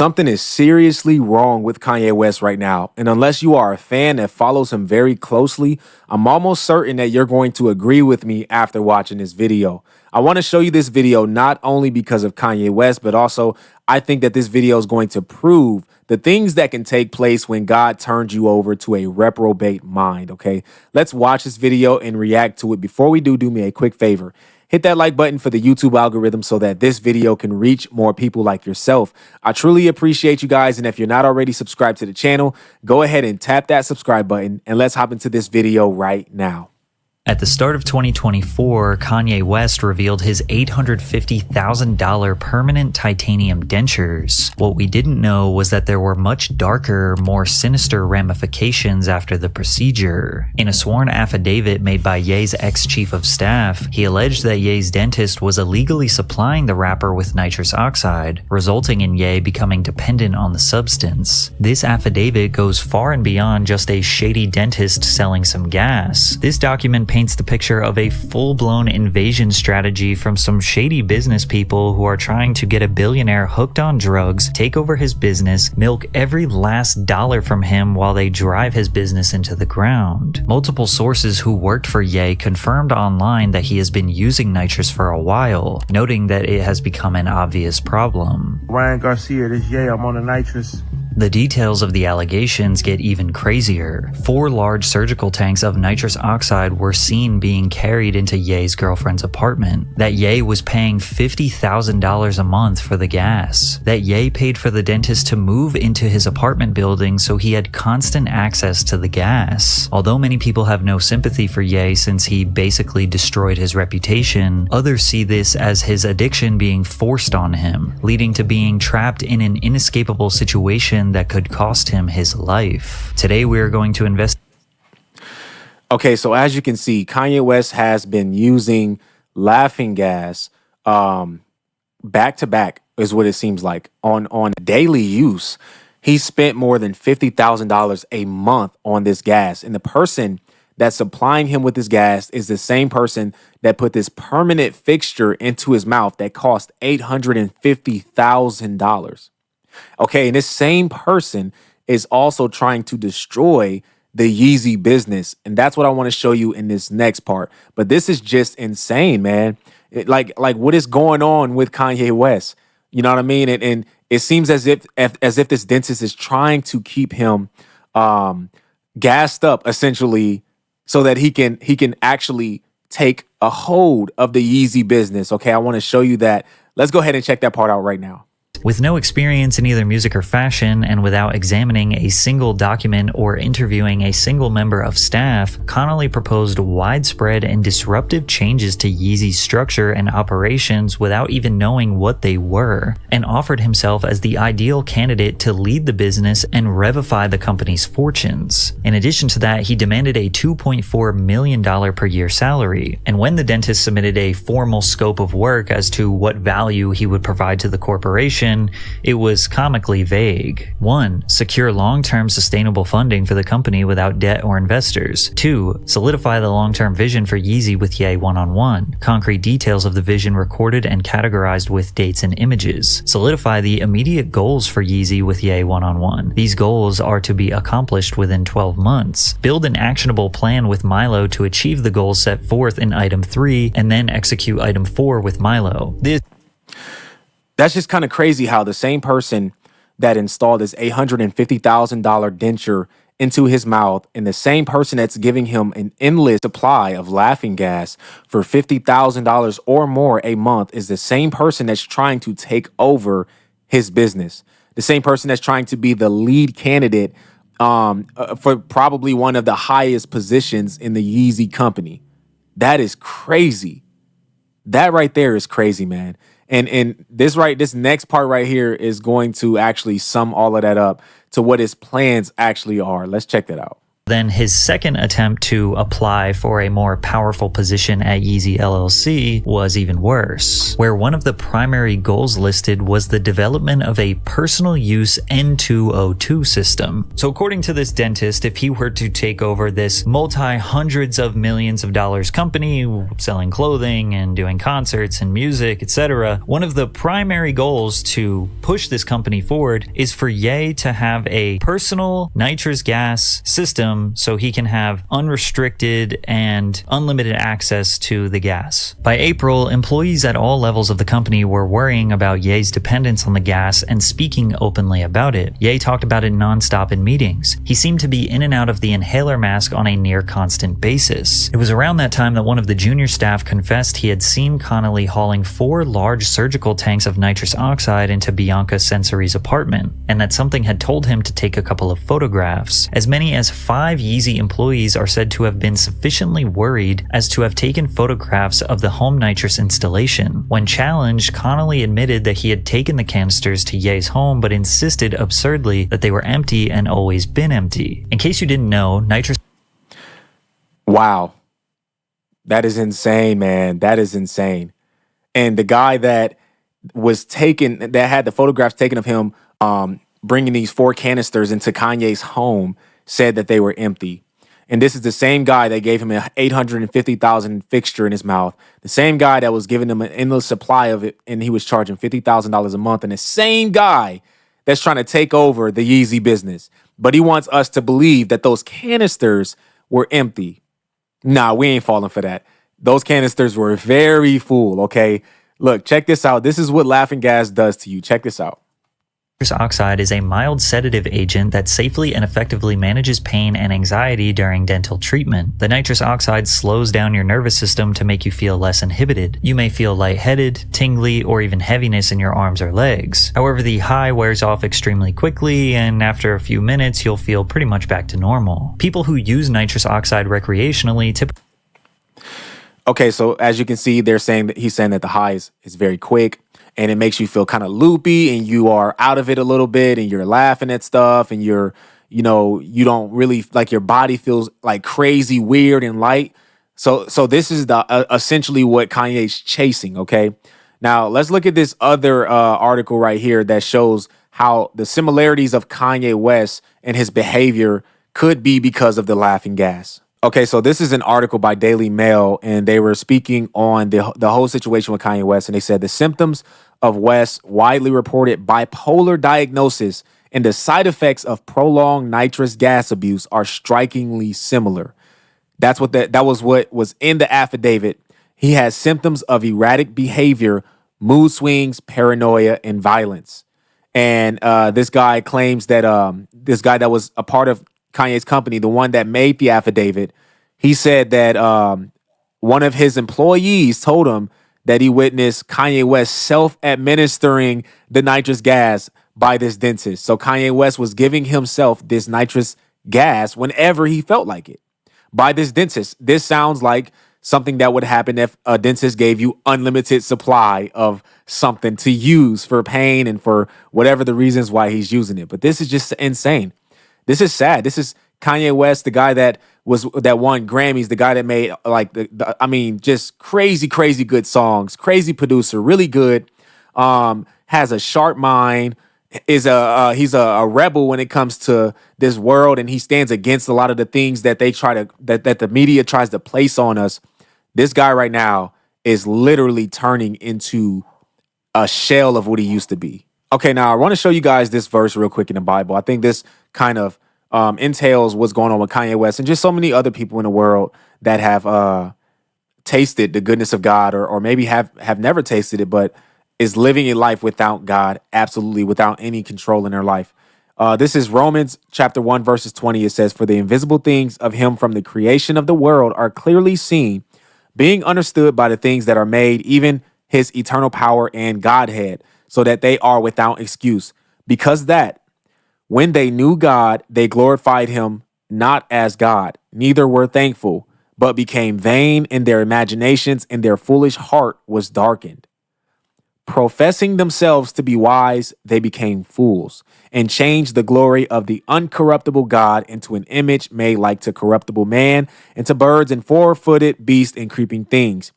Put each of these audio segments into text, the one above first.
Something is seriously wrong with Kanye West right now. And unless you are a fan that follows him very closely, I'm almost certain that you're going to agree with me after watching this video. I want to show you this video not only because of Kanye West, but also I think that this video is going to prove the things that can take place when God turns you over to a reprobate mind, okay? Let's watch this video and react to it. Before we do me a quick favor. Hit that like button for the YouTube algorithm so that this video can reach more people like yourself. I truly appreciate you guys. And if you're not already subscribed to the channel, go ahead and tap that subscribe button and let's hop into this video right now. At the start of 2024, Kanye West revealed his $850,000 permanent titanium dentures. What we didn't know was that there were much darker, more sinister ramifications after the procedure. In a sworn affidavit made by Ye's ex-chief of staff, he alleged that Ye's dentist was illegally supplying the rapper with nitrous oxide, resulting in Ye becoming dependent on the substance. This affidavit goes far and beyond just a shady dentist selling some gas. This document paints the picture of a full-blown invasion strategy from some shady business people who are trying to get a billionaire hooked on drugs, take over his business, milk every last dollar from him while they drive his business into the ground. Multiple sources who worked for Ye confirmed online that he has been using nitrous for a while, noting that it has become an obvious problem. Ryan Garcia, this Ye, I'm on the nitrous. The details of the allegations get even crazier. 4 large surgical tanks of nitrous oxide were seen being carried into Ye's girlfriend's apartment. That Ye was paying $50,000 a month for the gas. That Ye paid for the dentist to move into his apartment building so he had constant access to the gas. Although many people have no sympathy for Ye since he basically destroyed his reputation, others see this as his addiction being forced on him, leading to being trapped in an inescapable situation that could cost him his life. Today we are going to invest. Okay, so as you can see, Kanye West has been using laughing gas back to back is what it seems like on daily use. He spent more than $50,000 a month on this gas. And the person that's supplying him with this gas is the same person that put this permanent fixture into his mouth that cost $850,000. Okay, and this same person is also trying to destroy the Yeezy business. And that's what I want to show you in this next part. But this is just insane, man. Like what is going on with Kanye West? You know what I mean? And it seems as if this dentist is trying to keep him gassed up, essentially, so that he can actually take a hold of the Yeezy business. Okay, I want to show you that. Let's go ahead and check that part out right now. With no experience in either music or fashion, and without examining a single document or interviewing a single member of staff, Connolly proposed widespread and disruptive changes to Yeezy's structure and operations without even knowing what they were, and offered himself as the ideal candidate to lead the business and revivify the company's fortunes. In addition to that, he demanded a $2.4 million per year salary, and when the dentist submitted a formal scope of work as to what value he would provide to the corporation, it was comically vague. 1. Secure long-term sustainable funding for the company without debt or investors. 2. Solidify the long-term vision for Yeezy with Ye one-on-one. Concrete details of the vision recorded and categorized with dates and images. Solidify the immediate goals for Yeezy with Ye one-on-one. These goals are to be accomplished within 12 months. Build an actionable plan with Milo to achieve the goals set forth in item 3 and then execute item 4 with Milo. That's just kind of crazy how the same person that installed this $850,000 denture into his mouth and the same person that's giving him an endless supply of laughing gas for $50,000 or more a month is the same person that's trying to take over his business. The same person that's trying to be the lead candidate for probably one of the highest positions in the Yeezy company. That is crazy. That right there is crazy, man. And this next part right here is going to actually sum all of that up to what his plans actually are. Let's check that out. Then his second attempt to apply for a more powerful position at Yeezy LLC was even worse, where one of the primary goals listed was the development of a personal use N2O2 system. So according to this dentist, if he were to take over this multi-hundreds of millions of dollars company selling clothing and doing concerts and music, etc., one of the primary goals to push this company forward is for Ye to have a personal nitrous gas system so he can have unrestricted and unlimited access to the gas. By April, employees at all levels of the company were worrying about Ye's dependence on the gas and speaking openly about it. Ye talked about it nonstop in meetings. He seemed to be in and out of the inhaler mask on a near constant basis. It was around that time that one of the junior staff confessed he had seen Connolly hauling 4 large surgical tanks of nitrous oxide into Bianca Sensory's apartment, and that something had told him to take a couple of photographs. As many as 5 Yeezy employees are said to have been sufficiently worried as to have taken photographs of the home nitrous installation. When challenged, Connolly admitted that he had taken the canisters to Ye's home but insisted absurdly that they were empty and always been empty. In case you didn't know, nitrous... Wow. That is insane, man. That is insane. And the guy that was taken, that had the photographs taken of him bringing these 4 canisters into Kanye's home, said that they were empty. And this is the same guy that gave him an $850,000 fixture in his mouth. The same guy that was giving him an endless supply of it, and he was charging $50,000 a month. And the same guy that's trying to take over the Yeezy business. But he wants us to believe that those canisters were empty. Nah, we ain't falling for that. Those canisters were very full, okay? Look, check this out. This is what laughing gas does to you. Check this out. Nitrous oxide is a mild sedative agent that safely and effectively manages pain and anxiety during dental treatment. The nitrous oxide slows down your nervous system to make you feel less inhibited. You may feel lightheaded, tingly, or even heaviness in your arms or legs. However, the high wears off extremely quickly, and after a few minutes, you'll feel pretty much back to normal. People who use nitrous oxide recreationally typically... Okay, so as you can see, he's saying that the high is very quick. And it makes you feel kind of loopy, and you are out of it a little bit, and you're laughing at stuff, and you don't really, like, your body feels like crazy, weird, and light. So this is essentially what Kanye's chasing, okay? Now, let's look at this other article right here that shows how the similarities of Kanye West and his behavior could be because of the laughing gas. Okay, so this is an article by Daily Mail, and they were speaking on the whole situation with Kanye West, and they said the symptoms of West's widely reported bipolar diagnosis and the side effects of prolonged nitrous gas abuse are strikingly similar. That was what was in the affidavit. He has symptoms of erratic behavior, mood swings, paranoia, and violence. And this guy claims that this guy that was a part of Kanye's company, the one that made the affidavit, he said that one of his employees told him that he witnessed Kanye West self-administering the nitrous gas by this dentist. So Kanye West was giving himself this nitrous gas whenever he felt like it by this dentist. This sounds like something that would happen if a dentist gave you unlimited supply of something to use for pain and for whatever the reasons why he's using it. But this is just insane. This is sad. This is Kanye West, the guy that won Grammys, the guy that made just crazy good songs, crazy producer, really good, has a sharp mind, he's a rebel when it comes to this world, and he stands against a lot of the things that that the media tries to place on us. This guy right now is literally turning into a shell of what he used to be. Okay, now I want to show you guys this verse real quick in the Bible. I think this kind of entails what's going on with Kanye West and just so many other people in the world that have tasted the goodness of God, or maybe have never tasted it, but is living a life without God, absolutely without any control in their life. This is Romans chapter 1, verses 20. It says, "For the invisible things of him from the creation of the world are clearly seen, being understood by the things that are made, even his eternal power and Godhead, so that they are without excuse. Because that when they knew God, they glorified him not as God, neither were thankful, but became vain in their imaginations, and their foolish heart was darkened." Professing themselves to be wise, they became fools and changed the glory of the uncorruptible God into an image made like to corruptible man, and to birds and four-footed beasts and creeping things.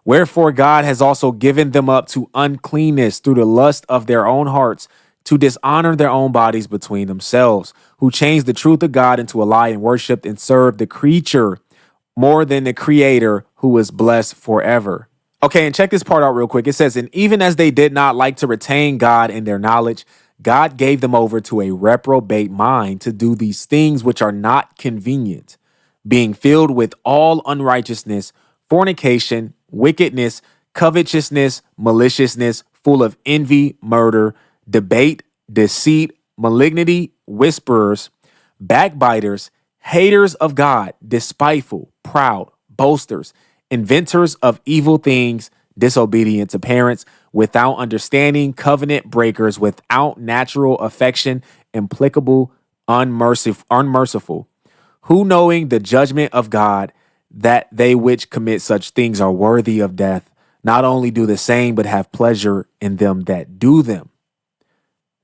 Wherefore God has also given them up to uncleanness through the lust of their own hearts, to dishonor their own bodies between themselves, who changed the truth of God into a lie and worshiped and served the creature more than the Creator, who is blessed forever. Okay, and check this part out real quick. It says, and even as they did not like to retain God in their knowledge, God gave them over to a reprobate mind to do these things which are not convenient, being filled with all unrighteousness, fornication, wickedness, covetousness, maliciousness, full of envy, murder, debate, deceit, malignity, whisperers, backbiters, haters of God, despiteful, proud, boasters, inventors of evil things, disobedient to parents, without understanding, covenant breakers, without natural affection, implacable, unmerciful, who knowing the judgment of God, that they which commit such things are worthy of death, not only do the same, but have pleasure in them that do them.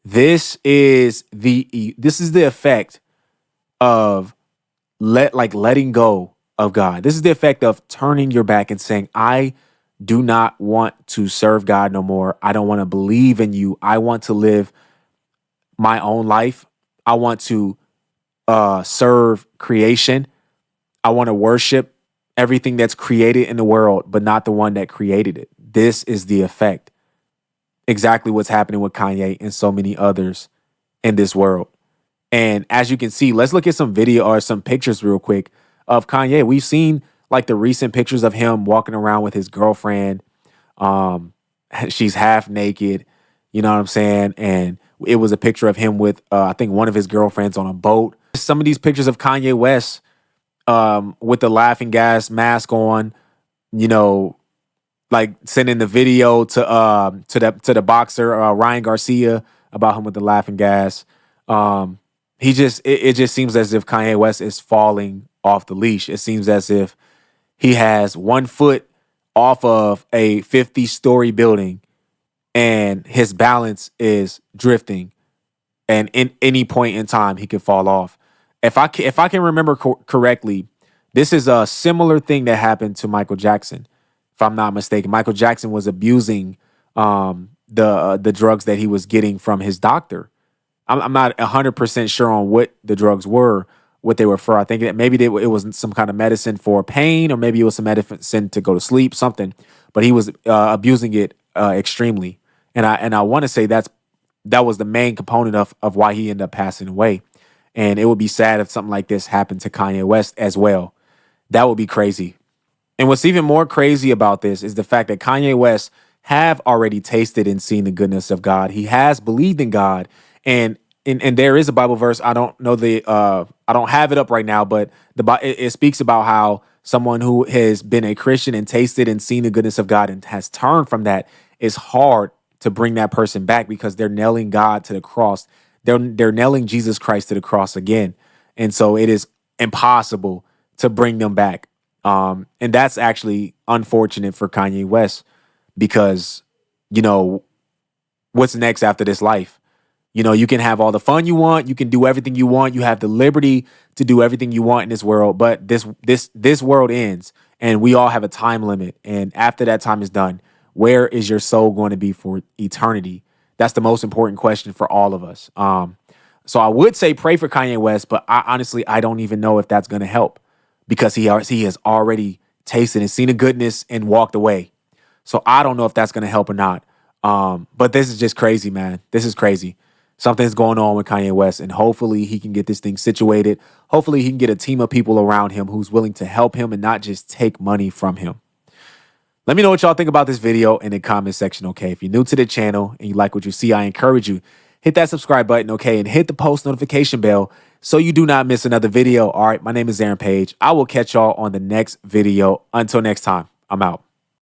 This is the effect of letting go of God. This is the effect of turning your back and saying, I do not want to serve God no more. I don't want to believe in you. I want to live my own life. I want to serve creation. I want to worship everything that's created in the world, but not the one that created it. This is the effect. Exactly what's happening with Kanye and so many others in this world. And as you can see, let's look at some video or some pictures real quick of Kanye. We've seen like the recent pictures of him walking around with his girlfriend. She's half naked, you know what I'm saying? And it was a picture of him with, I think, one of his girlfriends on a boat. Some of these pictures of Kanye West with the laughing gas mask on, you know, like sending the video to the boxer Ryan Garcia about him with the laughing gas. It just seems as if Kanye West is falling off the leash. It seems as if he has 1 foot off of a 50-story building and his balance is drifting. And in any point in time, he could fall off. If I can remember correctly, this is a similar thing that happened to Michael Jackson. If I'm not mistaken, Michael Jackson was abusing the drugs that he was getting from his doctor. I'm not 100% sure on what the drugs were, what they were for. I think that maybe it was some kind of medicine for pain, or maybe it was some medicine to go to sleep, something. But he was abusing it extremely, and I want to say that was the main component of why he ended up passing away. And it would be sad if something like this happened to Kanye West as well. That would be crazy. And what's even more crazy about this is the fact that Kanye West have already tasted and seen the goodness of God. He has believed in God. And there is a Bible verse. I don't know I don't have it up right now, but it speaks about how someone who has been a Christian and tasted and seen the goodness of God and has turned from that, it's hard to bring that person back because they're nailing God to the cross. They're nailing Jesus Christ to the cross again. And so it is impossible to bring them back. And that's actually unfortunate for Kanye West because, you know, what's next after this life? You know, you can have all the fun you want. You can do everything you want. You have the liberty to do everything you want in this world. But this world ends and we all have a time limit. And after that time is done, where is your soul going to be for eternity? That's the most important question for all of us. So I would say pray for Kanye West, but I don't even know if that's going to help because he has already tasted and seen the goodness and walked away. So I don't know if that's going to help or not. But this is just crazy, man. This is crazy. Something's going on with Kanye West, and hopefully he can get this thing situated. Hopefully he can get a team of people around him who's willing to help him and not just take money from him. Let me know what y'all think about this video in the comment section, okay? If you're new to the channel and you like what you see, I encourage you, hit that subscribe button, okay? And hit the post notification bell so you do not miss another video. All right, my name is Aaron Page. I will catch y'all on the next video. Until next time, I'm out.